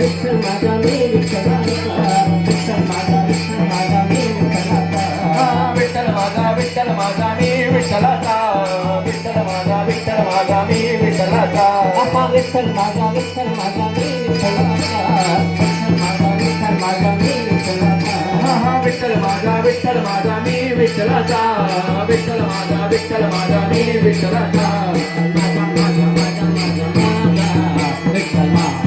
विठ्ठल माझा मी विठ्ठलाचा विठ्ठल माझा मी विठ्ठलाचा विठ्ठल माझा मी विठ्ठलाचा विठ्ठल माझा मी विठ्ठलाचा बापा विठ्ठल माझा मी विठ्ठलाचा विठ्ठल माझा मी विठ्ठलाचा विठ्ठल माझा मी विठ्ठलाचा विठ्ठल माझा मी विठ्ठलाचा विठ्ठल माझा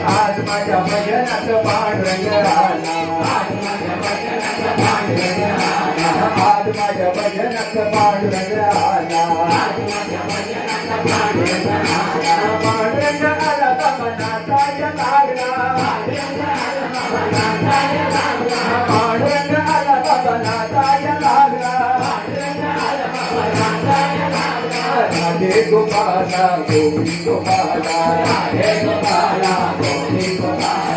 आज माझ्या भजनात पांडुरंग आला आज माझ्या भजनात पांडुरंग आला पांडुरंग आला बाबा लागला पांडुरंग आला बाबा लागला राधे गोपाला गोविंद गोपाला राधे गोपाला गोविंद गोपाला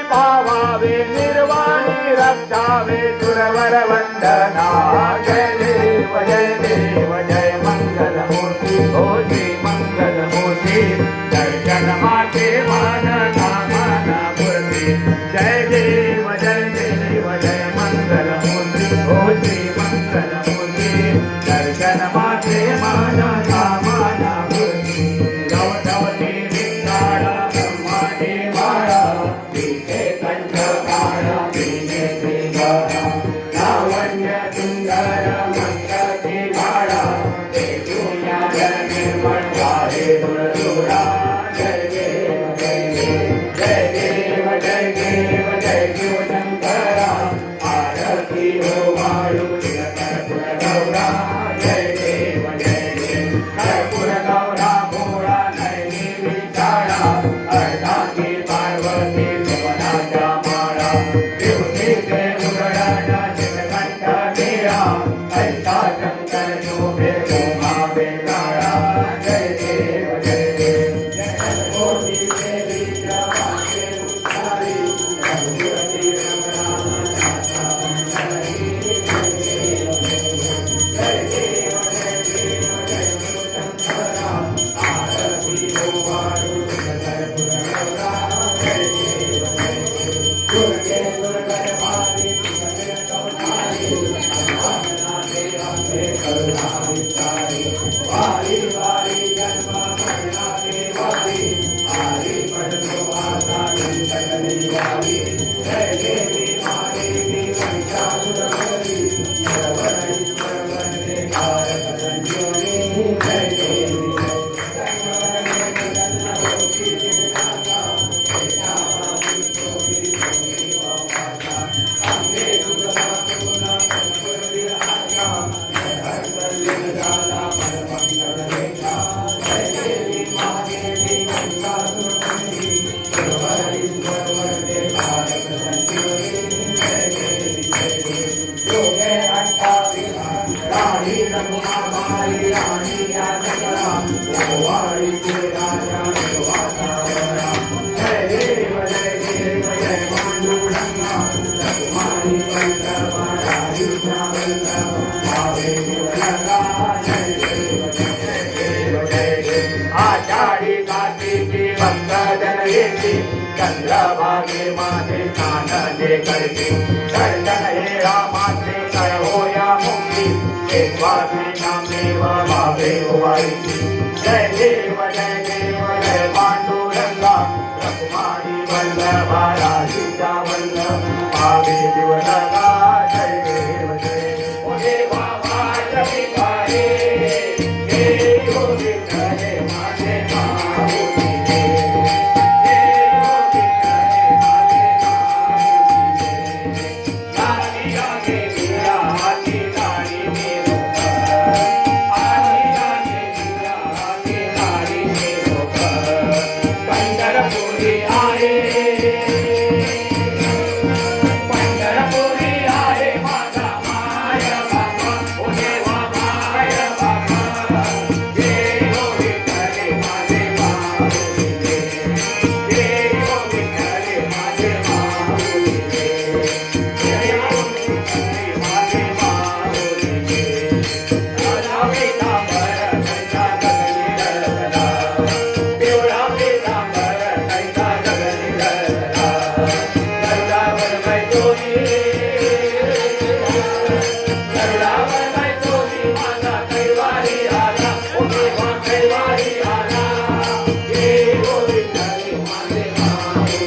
भावावे निर्वाणी रक्षावे सुरवर वंदना जय देव जय मंगल मूर्ती हो श्री मंगल मूर्ती दर्शन माते मान कामन मूर्ती जय देव जय मंगल मूर्ती हो श्री मंगल मूर्ती दर्शन माते मान कामन मूर्ती गौतमती विंगाड़ा ब्रह्माणी माया आजा आषाढी कार्तिकी भक्त जन येती चंद्रभागे माझे स्नान जे करते दर्शन हे रामाचे काय होया मुक्ती केशवाची नामदेव भावे उवाळी जय देव जय पांडुरंगा रखुमाई वल्लभा राजीचा वल्लभ भावे दिवलगा जय देव जय ओ देवा माझी पाये हे गोविंद हे माझे माऊली हे गोविंद हे माझे माऊली लागी लागे मीरा हाती लाडी मेरो आधी लागे मीरा हाती लाडी मेरो पंढरपुरी आहे पंढरपुरी आहे माझा माय बाबा ओ देवा माय बाबा जय गोविंद रे माझे माऊली जय गोविंद रे माझे माऊली जय गोविंद रे माझे माऊली राजा पीतांबर कैसा गगनी रचना देवळा पीतांबर कैसा गगनी रचना गरुडावर बैठोली गरुडावर बैठोली माझा कैवारी आला ओ देवा कैवारी आला जय गोविंद रे माझे माऊली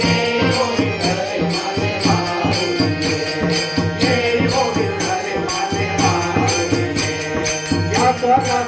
जय गोविंद रे माझे माऊली जय गोविंद रे माझे माऊली या सगळा